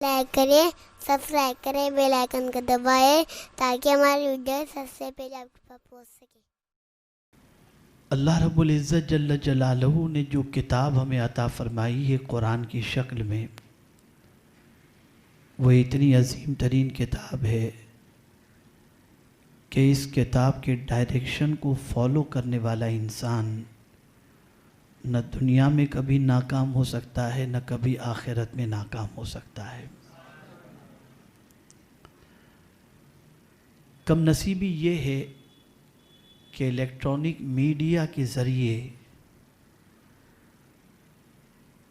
Like کریں، subscribe کریں، bell icon کو دبائیں تاکہ ہماری ویڈیو سب سے پہلے آپ کے پاس پہنچ سکے۔ اللہ رب العزت جل جلالہ نے جو کتاب ہمیں عطا فرمائی ہے قرآن کی شکل میں، وہ اتنی عظیم ترین کتاب ہے کہ اس کتاب کے ڈائریکشن کو فالو کرنے والا انسان نہ دنیا میں کبھی ناکام ہو سکتا ہے، نہ کبھی آخرت میں ناکام ہو سکتا ہے۔ کم نصیبی یہ ہے کہ الیکٹرانک میڈیا کے ذریعے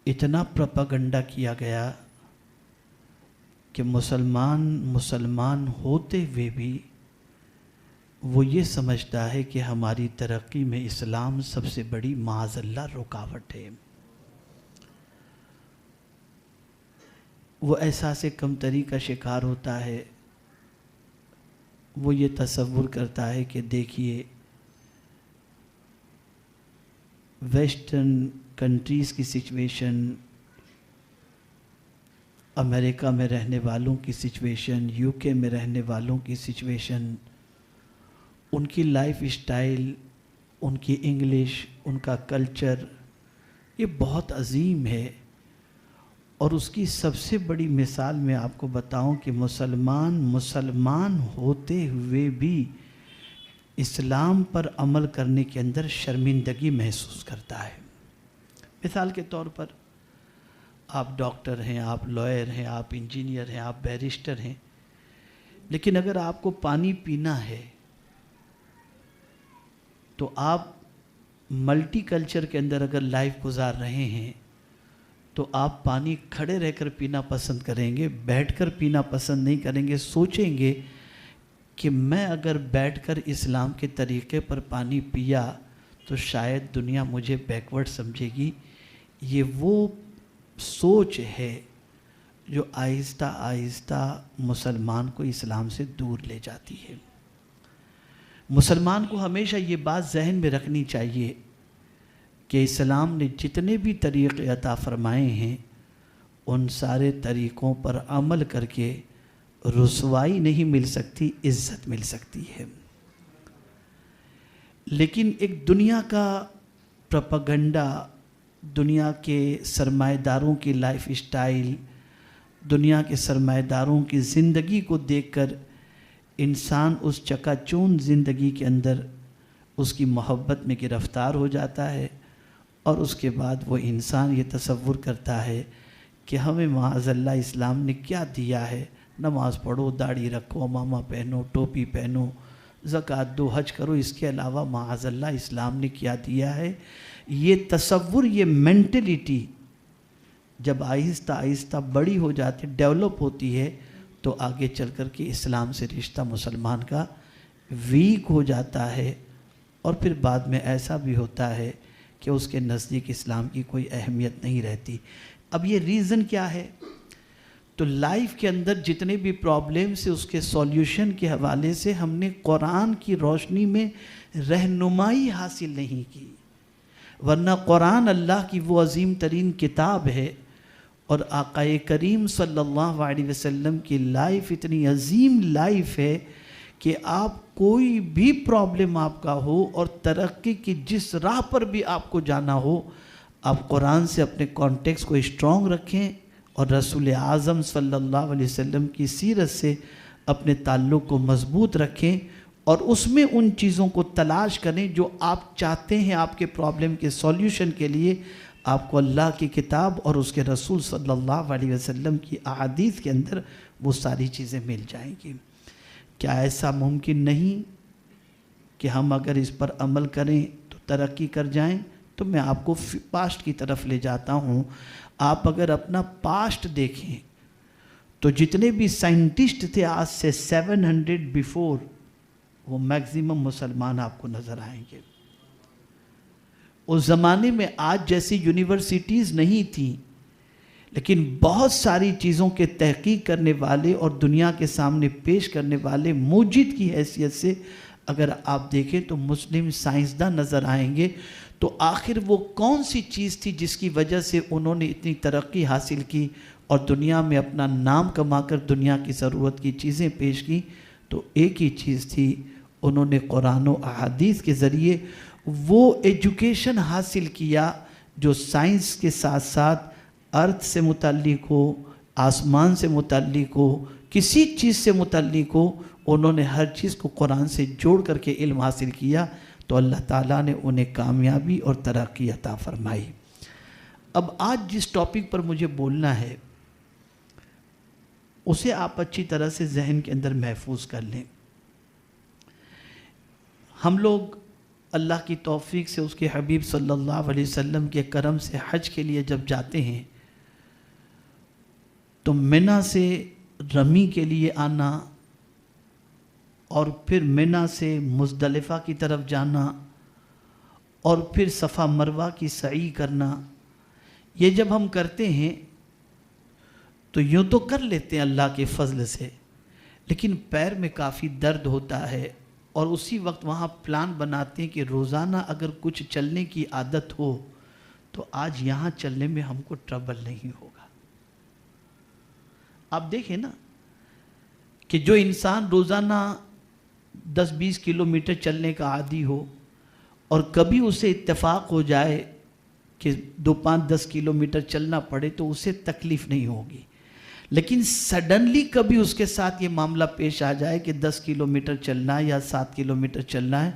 اتنا پروپیگنڈا کیا گیا کہ مسلمان ہوتے ہوئے بھی وہ یہ سمجھتا ہے کہ ہماری ترقی میں اسلام سب سے بڑی معاذ اللہ رکاوٹ ہے۔ وہ احساس کمتری کا شکار ہوتا ہے۔ وہ یہ تصور کرتا ہے کہ دیکھیے ویسٹرن کنٹریز کی سچویشن، امریکہ میں رہنے والوں کی سچویشن، یو کے میں رہنے والوں کی سچویشن، ان کی لائف اسٹائل، ان کی انگلش، ان کا کلچر، یہ بہت عظیم ہے۔ اور اس کی سب سے بڑی مثال میں آپ کو بتاؤں کہ مسلمان ہوتے ہوئے بھی اسلام پر عمل کرنے کے اندر شرمندگی محسوس کرتا ہے۔ مثال کے طور پر آپ ڈاکٹر ہیں، آپ لائر ہیں، آپ انجینئر ہیں، آپ بیرسٹر ہیں، لیکن اگر آپ کو پانی پینا ہے تو آپ ملٹی کلچر کے اندر اگر لائف گزار رہے ہیں تو آپ پانی کھڑے رہ کر پینا پسند کریں گے، بیٹھ کر پینا پسند نہیں کریں گے۔ سوچیں گے کہ میں اگر بیٹھ کر اسلام کے طریقے پر پانی پیا تو شاید دنیا مجھے بیکورڈ سمجھے گی۔ یہ وہ سوچ ہے جو آہستہ آہستہ مسلمان کو اسلام سے دور لے جاتی ہے۔ مسلمان کو ہمیشہ یہ بات ذہن میں رکھنی چاہیے کہ اسلام نے جتنے بھی طریقے عطا فرمائے ہیں ان سارے طریقوں پر عمل کر کے رسوائی نہیں مل سکتی، عزت مل سکتی ہے۔ لیکن ایک دنیا کا پروپیگنڈا، دنیا کے سرمایہ داروں کی لائف اسٹائل، دنیا کے سرمایہ داروں کی زندگی کو دیکھ کر انسان اس چکا چوند زندگی کے اندر اس کی محبت میں گرفتار ہو جاتا ہے، اور اس کے بعد وہ انسان یہ تصور کرتا ہے کہ ہمیں معاذ اللہ اسلام نے کیا دیا ہے۔ نماز پڑھو، داڑھی رکھو، امامہ پہنو، ٹوپی پہنو، زکوٰۃ دو، حج کرو، اس کے علاوہ معاذ اللہ اسلام نے کیا دیا ہے۔ یہ تصور، یہ مینٹلٹی جب آہستہ آہستہ بڑی ہو جاتی، ڈیولپ ہوتی ہے، تو آگے چل کر کے اسلام سے رشتہ مسلمان کا ویک ہو جاتا ہے، اور پھر بعد میں ایسا بھی ہوتا ہے کہ اس کے نزدیک اسلام کی کوئی اہمیت نہیں رہتی۔ اب یہ ریزن کیا ہے؟ تو لائف کے اندر جتنے بھی پرابلمس ہیں اس کے سولیوشن کے حوالے سے ہم نے قرآن کی روشنی میں رہنمائی حاصل نہیں کی، ورنہ قرآن اللہ کی وہ عظیم ترین کتاب ہے، اور آقا کریم صلی اللہ علیہ وسلم کی لائف اتنی عظیم لائف ہے کہ آپ کوئی بھی پرابلم آپ کا ہو اور ترقی کی جس راہ پر بھی آپ کو جانا ہو، آپ قرآن سے اپنے کانٹیکس کو اسٹرانگ رکھیں اور رسول اعظم صلی اللہ علیہ وسلم کی سیرت سے اپنے تعلق کو مضبوط رکھیں، اور اس میں ان چیزوں کو تلاش کریں جو آپ چاہتے ہیں آپ کے پرابلم کے سولیوشن کے لیے۔ آپ کو اللہ کی کتاب اور اس کے رسول صلی اللہ علیہ وسلم کی احادیث کے اندر وہ ساری چیزیں مل جائیں گی۔ کیا ایسا ممکن نہیں کہ ہم اگر اس پر عمل کریں تو ترقی کر جائیں؟ تو میں آپ کو پاسٹ کی طرف لے جاتا ہوں۔ آپ اگر اپنا پاسٹ دیکھیں تو جتنے بھی سائنٹسٹ تھے آج سے 700 بیفور، وہ میکزیمم مسلمان آپ کو نظر آئیں گے۔ اس زمانے میں آج جیسی یونیورسٹیز نہیں تھیں، لیکن بہت ساری چیزوں کے تحقیق کرنے والے اور دنیا کے سامنے پیش کرنے والے موجد کی حیثیت سے اگر آپ دیکھیں تو مسلم سائنسداں نظر آئیں گے۔ تو آخر وہ کون سی چیز تھی جس کی وجہ سے انہوں نے اتنی ترقی حاصل کی؟ اور دنیا میں اپنا نام کما کر دنیا کی ضرورت کی چیزیں پیش کی، تو ایک ہی چیز تھی، انہوں نے قرآن و احادیث کے ذریعے وہ ایجوکیشن حاصل کیا جو سائنس کے ساتھ ساتھ ارتھ سے متعلق ہو، آسمان سے متعلق ہو، کسی چیز سے متعلق ہو، انہوں نے ہر چیز کو قرآن سے جوڑ کر کے علم حاصل کیا، تو اللہ تعالیٰ نے انہیں کامیابی اور ترقی عطا فرمائی۔ اب آج جس ٹاپک پر مجھے بولنا ہے اسے آپ اچھی طرح سے ذہن کے اندر محفوظ کر لیں۔ ہم لوگ اللہ کی توفیق سے، اس کے حبیب صلی اللہ علیہ وسلم کے کرم سے حج کے لیے جب جاتے ہیں تو منی سے رمی کے لیے آنا اور پھر منی سے مزدلفہ کی طرف جانا اور پھر صفا مروہ کی سعی کرنا، یہ جب ہم کرتے ہیں تو یوں تو کر لیتے ہیں اللہ کے فضل سے، لیکن پیر میں کافی درد ہوتا ہے، اور اسی وقت وہاں پلان بناتے ہیں کہ روزانہ اگر کچھ چلنے کی عادت ہو تو آج یہاں چلنے میں ہم کو ٹربل نہیں ہوگا۔ آپ دیکھیں نا کہ جو انسان روزانہ 10-20 کلومیٹر چلنے کا عادی ہو اور کبھی اسے اتفاق ہو جائے کہ 2-5-10 کلومیٹر چلنا پڑے تو اسے تکلیف نہیں ہوگی، لیکن سڈنلی کبھی اس کے ساتھ یہ معاملہ پیش آ جائے کہ 10 کلومیٹر چلنا ہے یا 7 کلومیٹر چلنا ہے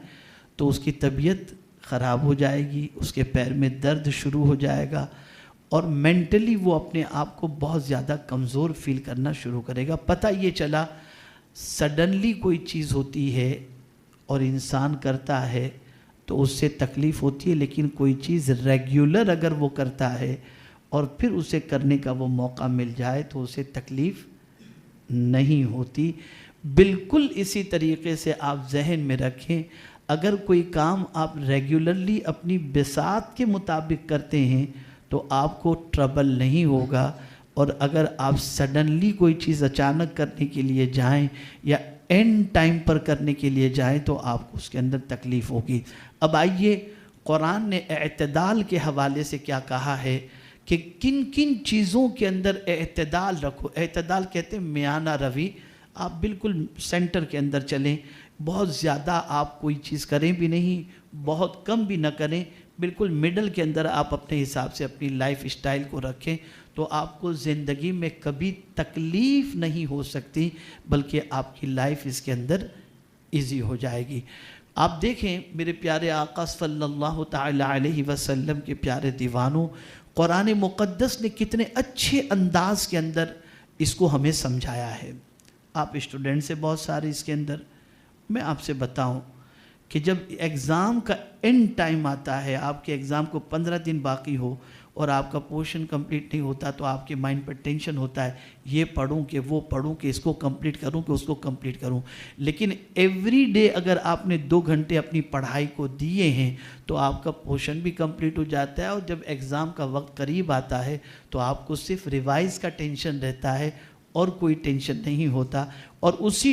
تو اس کی طبیعت خراب ہو جائے گی، اس کے پیر میں درد شروع ہو جائے گا، اور مینٹلی وہ اپنے آپ کو بہت زیادہ کمزور فیل کرنا شروع کرے گا۔ پتہ یہ چلا سڈنلی کوئی چیز ہوتی ہے اور انسان کرتا ہے تو اس سے تکلیف ہوتی ہے، لیکن کوئی چیز ریگولر اگر وہ کرتا ہے اور پھر اسے کرنے کا وہ موقع مل جائے تو اسے تکلیف نہیں ہوتی۔ بالکل اسی طریقے سے آپ ذہن میں رکھیں، اگر کوئی کام آپ ریگولرلی اپنی بساط کے مطابق کرتے ہیں تو آپ کو ٹربل نہیں ہوگا، اور اگر آپ سڈنلی کوئی چیز اچانک کرنے کے لیے جائیں یا اینڈ ٹائم پر کرنے کے لیے جائیں تو آپ کو اس کے اندر تکلیف ہوگی۔ اب آئیے قرآن نے اعتدال کے حوالے سے کیا کہا ہے کہ کن کن چیزوں کے اندر اعتدال رکھو۔ اعتدال کہتے ہیں میانہ روی، آپ بالکل سینٹر کے اندر چلیں، بہت زیادہ آپ کوئی چیز کریں بھی نہیں، بہت کم بھی نہ کریں، بالکل مڈل کے اندر آپ اپنے حساب سے اپنی لائف اسٹائل کو رکھیں، تو آپ کو زندگی میں کبھی تکلیف نہیں ہو سکتی، بلکہ آپ کی لائف اس کے اندر ایزی ہو جائے گی۔ آپ دیکھیں میرے پیارے آقا صلی اللہ تعالی علیہ وسلم کے پیارے دیوانوں، قرآن مقدس نے کتنے اچھے انداز کے اندر اس کو ہمیں سمجھایا ہے۔ آپ اسٹوڈنٹ سے بہت سارے اس کے اندر، میں آپ سے بتاؤں کہ جب ایگزام کا اینڈ ٹائم آتا ہے، آپ کے ایگزام کو 15 دن باقی ہو اور آپ کا پورشن کمپلیٹ نہیں ہوتا تو آپ کے مائنڈ پر ٹینشن ہوتا ہے، یہ پڑھوں کہ وہ پڑھوں کہ اس کو کمپلیٹ کروں کہ اس کو کمپلیٹ کروں، لیکن ایوری ڈے اگر آپ نے 2 گھنٹے اپنی پڑھائی کو دیے ہیں تو آپ کا پورشن بھی کمپلیٹ ہو جاتا ہے، اور جب ایگزام کا وقت قریب آتا ہے تو آپ کو صرف ریوائز کا ٹینشن رہتا ہے اور کوئی ٹینشن نہیں ہوتا، اور اسی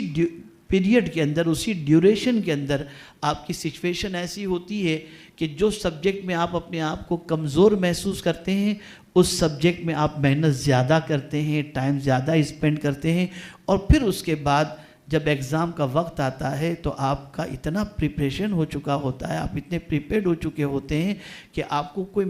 پیریڈ کے اندر، اسی ڈیوریشن کے اندر آپ کی سچویشن ایسی ہوتی ہے کہ جو سبجیکٹ میں آپ اپنے آپ کو کمزور محسوس کرتے ہیں اس سبجیکٹ میں آپ محنت زیادہ کرتے ہیں، ٹائم زیادہ اسپینڈ کرتے ہیں، اور پھر اس کے بعد جب ایگزام کا وقت آتا ہے تو آپ کا اتنا پریپریشن ہو چکا ہوتا ہے، آپ اتنے پریپیئرڈ ہو چکے ہوتے ہیں کہ آپ کو کوئی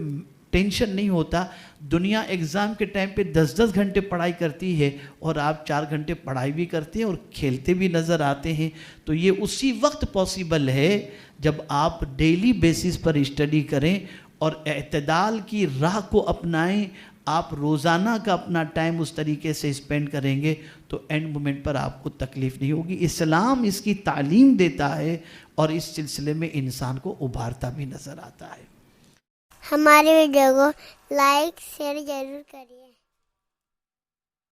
ٹینشن نہیں ہوتا۔ دنیا ایگزام کے ٹائم پہ 10-10 گھنٹے پڑھائی کرتی ہے اور آپ 4 گھنٹے پڑھائی بھی کرتے ہیں اور کھیلتے بھی نظر آتے ہیں، تو یہ اسی وقت پاسبل ہے جب آپ ڈیلی بیسس پر اسٹڈی کریں اور اعتدال کی راہ کو اپنائیں۔ آپ روزانہ کا اپنا ٹائم اس طریقے سے اسپینڈ کریں گے تو اینڈ مومنٹ پر آپ کو تکلیف نہیں ہوگی۔ اسلام اس کی تعلیم دیتا ہے اور اس سلسلے میں انسان کو ابھارتا بھی نظر آتا ہے۔ ہماری ویڈیو کو لائک شیئر ضرور کریے۔